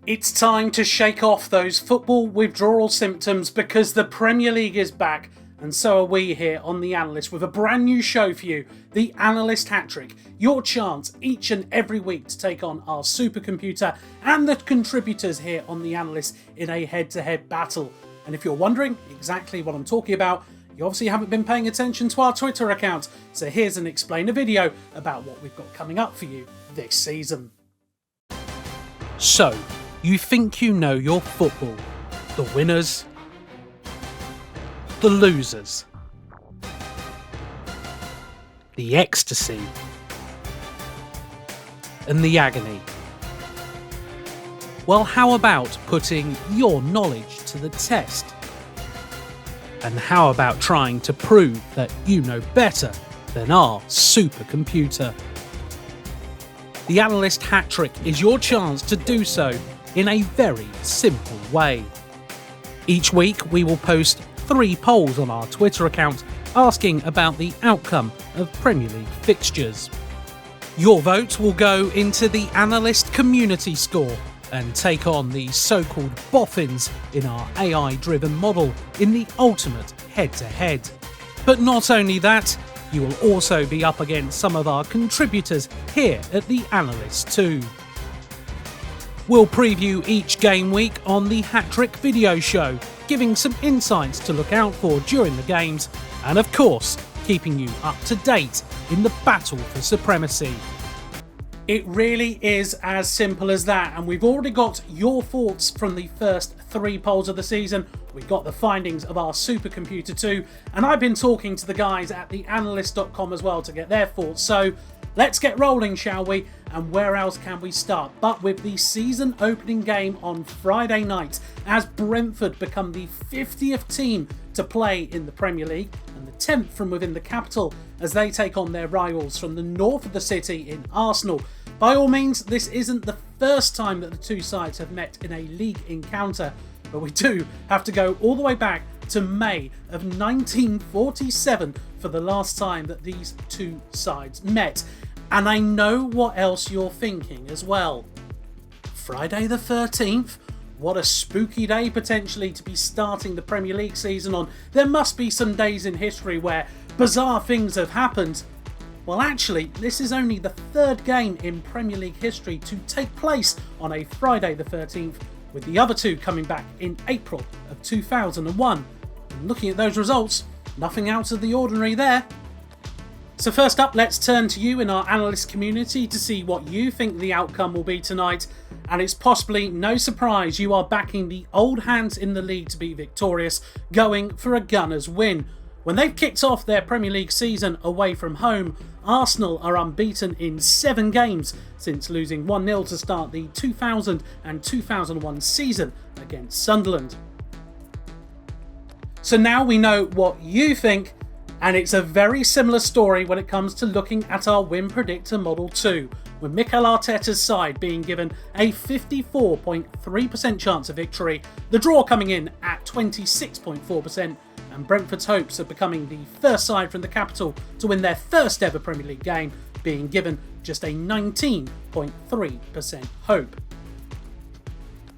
It's time to shake off those football withdrawal symptoms because the Premier League is back, and so are we here on The Analyst with a brand new show for you, the Analyst Hat-Trick, your chance each and every week to take on our supercomputer and the contributors here on The Analyst in a head-to-head battle. And if you're wondering exactly what I'm talking about, you obviously haven't been paying attention to our Twitter account, so here's an explainer video about what we've got coming up for you this season. So, you think you know your football. The winners, the losers, the ecstasy, and the agony. Well, how about putting your knowledge to the test? And how about trying to prove that you know better than our supercomputer? The Analyst Hat-Trick is your chance to do so in a very simple way. Each week we will post 3 polls on our Twitter account asking about the outcome of Premier League fixtures. Your vote will go into the Analyst Community Score and take on the so-called boffins in our AI-driven model in the ultimate head-to-head. But not only that, you will also be up against some of our contributors here at the Analyst too. We'll preview each game week on the Hat-Trick video show, giving some insights to look out for during the games, and of course, keeping you up to date in the battle for supremacy. It really is as simple as that, and we've already got your thoughts from the first 3 polls of the season. We've got the findings of our supercomputer too, and I've been talking to the guys at theanalyst.com as well to get their thoughts. So let's get rolling, shall we? And where else can we start but with the season opening game on Friday night, as Brentford become the 50th team to play in the Premier League and the 10th from within the capital as they take on their rivals from the north of the city in Arsenal. By all means, this isn't the first time that the two sides have met in a league encounter, but we do have to go all the way back to May of 1947 for the last time that these two sides met. And I know what else you're thinking as well. Friday the 13th? What a spooky day potentially to be starting the Premier League season on. There must be some days in history where bizarre things have happened. Well, actually, this is only the 3rd game in Premier League history to take place on a Friday the 13th, with the other 2 coming back in April of 2001. And looking at those results, nothing out of the ordinary there. So first up, let's turn to you in our analyst community to see what you think the outcome will be tonight. And it's possibly no surprise you are backing the old hands in the league to be victorious, going for a Gunners win. When they've kicked off their Premier League season away from home, Arsenal are unbeaten in 7 games since losing 1-0 to start the 2000 and 2001 season against Sunderland. So now we know what you think, and it's a very similar story when it comes to looking at our win predictor model too, with Mikel Arteta's side being given a 54.3% chance of victory, the draw coming in at 26.4%, and Brentford's hopes of becoming the first side from the capital to win their first ever Premier League game being given just a 19.3% hope.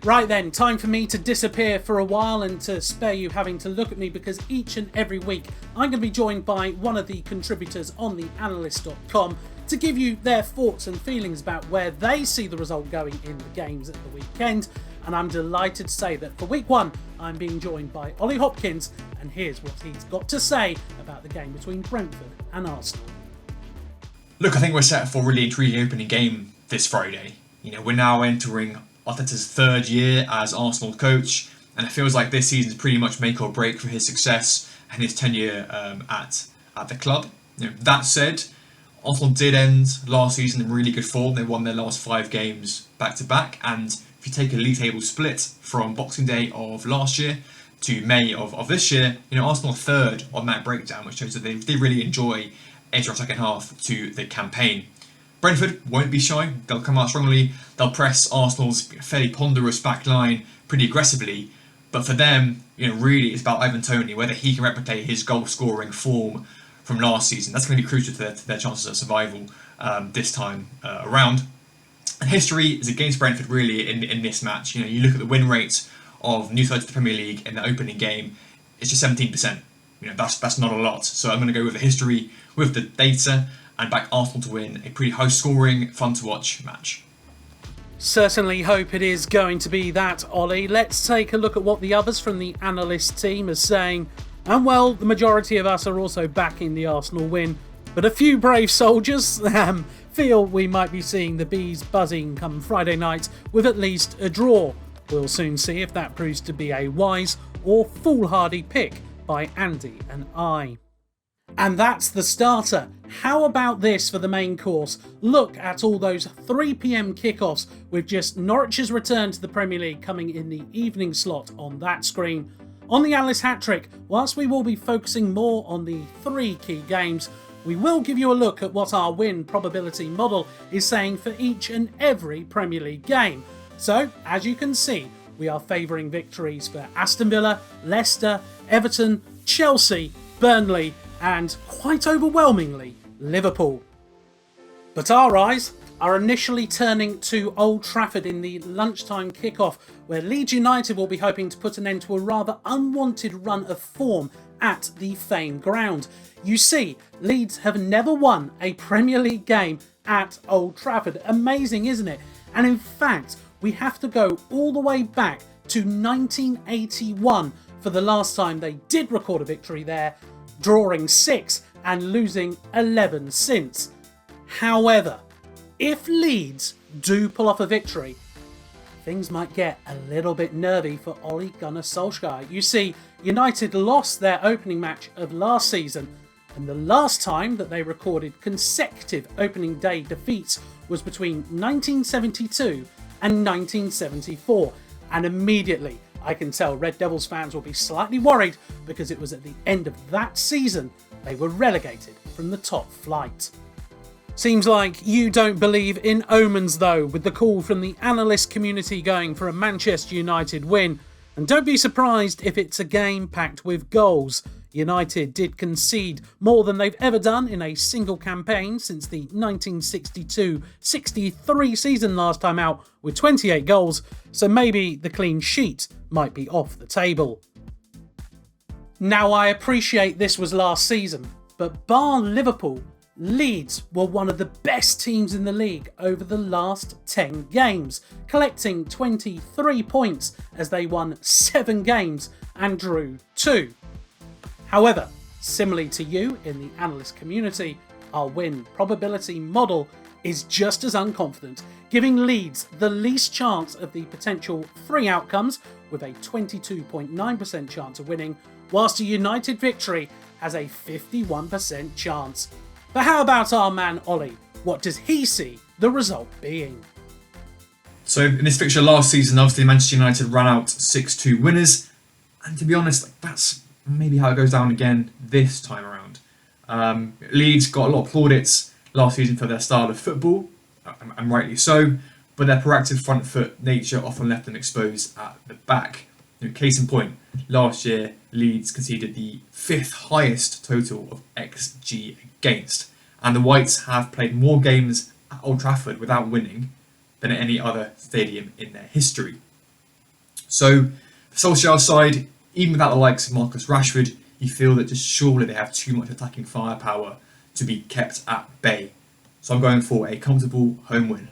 Right then, time for me to disappear for a while and to spare you having to look at me, because each and every week I'm going to be joined by one of the contributors on theanalyst.com to give you their thoughts and feelings about where they see the result going in the games at the weekend. And I'm delighted to say that for week 1 I'm being joined by Ollie Hopkins, and here's what he's got to say about the game between Brentford and Arsenal. Look, I think we're set for a really intriguing opening game this Friday. We're now entering Arteta's 3rd year as Arsenal coach, and it feels like this season is pretty much make or break for his success and his tenure at the club. That said, Arsenal did end last season in really good form. They won their last 5 games back to back, and if you take a league table split from Boxing Day of last year to May of this year, Arsenal are 3rd on that breakdown, which shows that they really enjoy a strong second half to the campaign. Brentford won't be shy. They'll come out strongly. They'll press Arsenal's fairly ponderous back line pretty aggressively. But for them, really it's about Ivan Toney, whether he can replicate his goal-scoring form from last season. That's going to be crucial to their chances of survival this time around. And history is against Brentford really in this match. You know, you look at the win rate of new sides to the Premier League in the opening game, it's just 17%. You know, that's not a lot. So I'm going to go with the history, with the data, and back Arsenal to win a pretty high scoring, fun to watch match. Certainly hope it is going to be that, Ollie. Let's take a look at what the others from the analyst team are saying. And well, the majority of us are also backing the Arsenal win. But a few brave soldiers feel we might be seeing the bees buzzing come Friday night with at least a draw. We'll soon see if that proves to be a wise or foolhardy pick by Andy and I. And that's the starter. How about this for the main course? Look at all those 3 p.m. kickoffs with just Norwich's return to the Premier League coming in the evening slot on that screen. On the Analyst Hat-Trick, whilst we will be focusing more on the 3 key games, we will give you a look at what our win probability model is saying for each and every Premier League game. So, as you can see, we are favouring victories for Aston Villa, Leicester, Everton, Chelsea, Burnley, and quite overwhelmingly, Liverpool. But our eyes are initially turning to Old Trafford in the lunchtime kickoff, where Leeds United will be hoping to put an end to a rather unwanted run of form at the famed ground. You see, Leeds have never won a Premier League game at Old Trafford. Amazing, isn't it? And in fact, we have to go all the way back to 1981 for the last time they did record a victory there, drawing 6 and losing 11 since. However, if Leeds do pull off a victory, things might get a little bit nervy for Ole Gunnar Solskjaer. You see, United lost their opening match of last season, and the last time that they recorded consecutive opening day defeats was between 1972 and 1974. And immediately, I can tell Red Devils fans will be slightly worried because it was at the end of that season they were relegated from the top flight. Seems like you don't believe in omens though, with the call from the analyst community going for a Manchester United win. And don't be surprised if it's a game packed with goals. United did concede more than they've ever done in a single campaign since the 1962-63 season last time out, with 28 goals, so maybe the clean sheet might be off the table. Now, I appreciate this was last season, but bar Liverpool, Leeds were one of the best teams in the league over the last 10 games, collecting 23 points as they won 7 games and drew 2. However, similarly to you in the analyst community, our win probability model is just as unconfident, giving Leeds the least chance of the potential 3 outcomes with a 22.9% chance of winning, whilst a United victory has a 51% chance. But how about our man Ollie? What does he see the result being? So in this fixture last season, obviously Manchester United ran out 6-2 winners, and to be honest, that's maybe how it goes down again this time around. Leeds got a lot of plaudits last season for their style of football, and rightly so, but their proactive front foot nature often left them exposed at the back. Case in point, last year Leeds conceded the 5th highest total of XG against, and the Whites have played more games at Old Trafford without winning than at any other stadium in their history. So, the Solskjaer side, even without the likes of Marcus Rashford, you feel that just surely they have too much attacking firepower to be kept at bay. So I'm going for a comfortable home win.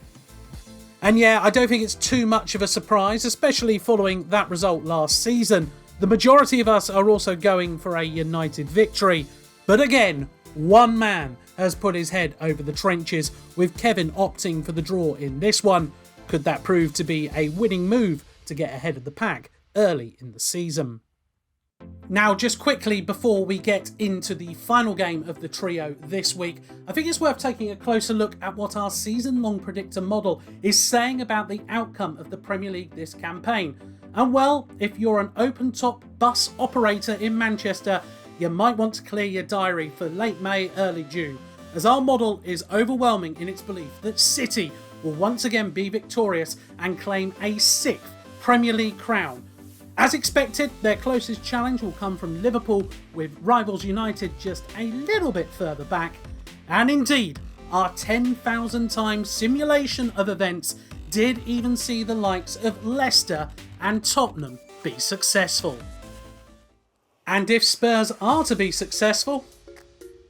And yeah, I don't think it's too much of a surprise, especially following that result last season. The majority of us are also going for a United victory. But again, one man has put his head over the trenches, with Kevin opting for the draw in this one. Could that prove to be a winning move to get ahead of the pack early in the season? Now, just quickly before we get into the final game of the trio this week, I think it's worth taking a closer look at what our season-long predictor model is saying about the outcome of the Premier League this campaign. And well, if you're an open-top bus operator in Manchester, you might want to clear your diary for late May, early June, as our model is overwhelming in its belief that City will once again be victorious and claim a 6th Premier League crown. As expected, their closest challenge will come from Liverpool, with rivals United just a little bit further back. And indeed, our 10,000 times simulation of events did even see the likes of Leicester and Tottenham be successful. And if Spurs are to be successful,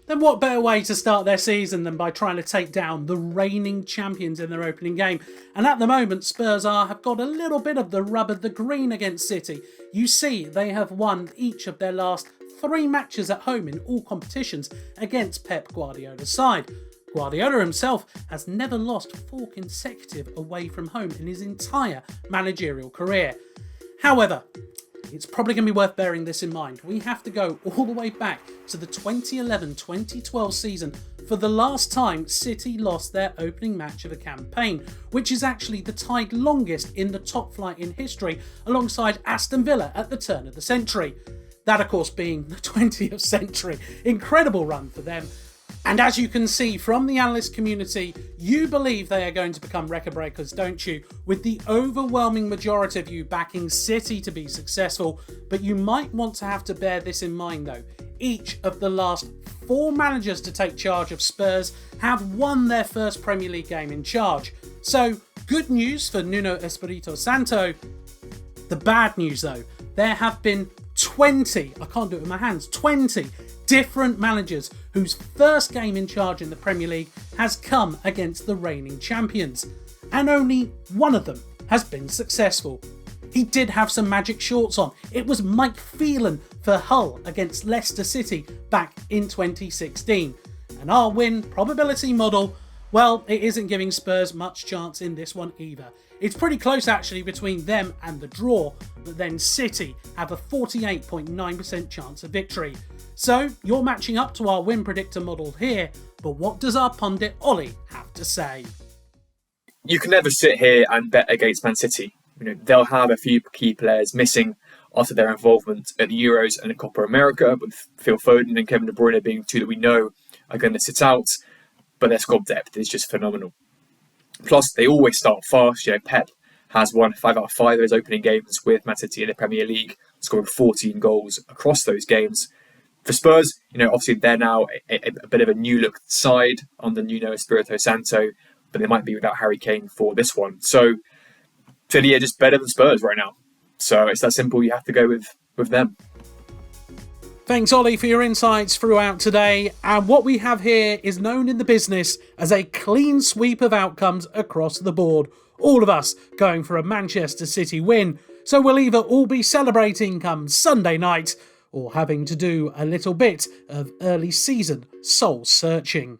then what better way to start their season than by trying to take down the reigning champions in their opening game? And at the moment, Spurs have got a little bit of the rub of the green against City. You see, they have won each of their last 3 matches at home in all competitions against Pep Guardiola's side. Guardiola himself has never lost 4 consecutive away from home in his entire managerial career. However, it's probably going to be worth bearing this in mind. We have to go all the way back to the 2011-2012 season for the last time City lost their opening match of a campaign, which is actually the tied longest in the top flight in history, alongside Aston Villa at the turn of the century. That, of course, being the 20th century. Incredible run for them. And as you can see from the analyst community, you believe they are going to become record breakers, don't you? With the overwhelming majority of you backing City to be successful. But you might want to have to bear this in mind though. Each of the last 4 managers to take charge of Spurs have won their first Premier League game in charge. So good news for Nuno Espirito Santo. The bad news though, there have been 20 different managers whose first game in charge in the Premier League has come against the reigning champions, and only one of them has been successful. He did have some magic shorts on. It was Mike Phelan for Hull against Leicester City back in 2016. And our win probability model, well, it isn't giving Spurs much chance in this one either. It's pretty close actually between them and the draw, but then City have a 48.9% chance of victory. So you're matching up to our win predictor model here, but what does our pundit Ollie have to say? You can never sit here and bet against Man City. They'll have a few key players missing after their involvement at the Euros and the Copa America, with Phil Foden and Kevin De Bruyne being 2 that we know are going to sit out, but their squad depth is just phenomenal. Plus, they always start fast. Pep has won 5 out of 5 of his opening games with Man City in the Premier League, scoring 14 goals across those games. For Spurs, obviously they're now a bit of a new look side under Nuno Espirito Santo, but they might be without Harry Kane for this one. So, City are just better than Spurs right now. So it's that simple. You have to go with them. Thanks, Ollie, for your insights throughout today. And what we have here is known in the business as a clean sweep of outcomes across the board. All of us going for a Manchester City win. So we'll either all be celebrating come Sunday night or having to do a little bit of early season soul searching.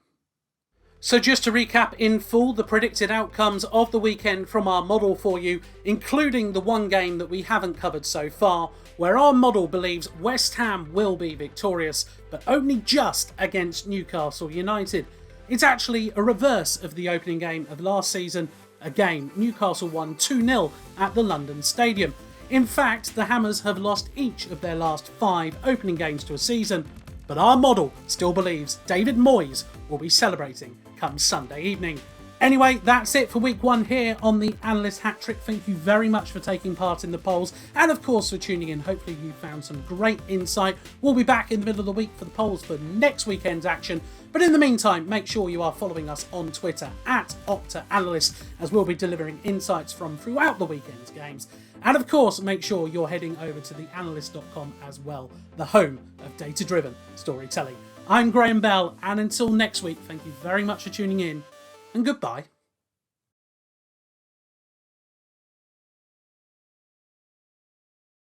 So just to recap in full the predicted outcomes of the weekend from our model for you, including the one game that we haven't covered so far, where our model believes West Ham will be victorious, but only just against Newcastle United. It's actually a reverse of the opening game of last season, a game Newcastle won 2-0 at the London Stadium. In fact, the Hammers have lost each of their last 5 opening games to a season, but our model still believes David Moyes will be celebrating come Sunday evening. Anyway, that's it for week 1 here on the Analyst Hat-Trick. Thank you very much for taking part in the polls and of course for tuning in. Hopefully you found some great insight. We'll be back in the middle of the week for the polls for next weekend's action. But in the meantime, make sure you are following us on Twitter at OptaAnalyst, as we'll be delivering insights from throughout the weekend's games. And of course, make sure you're heading over to theanalyst.com as well, the home of data-driven storytelling. I'm Graham Bell, and until next week, thank you very much for tuning in, and goodbye.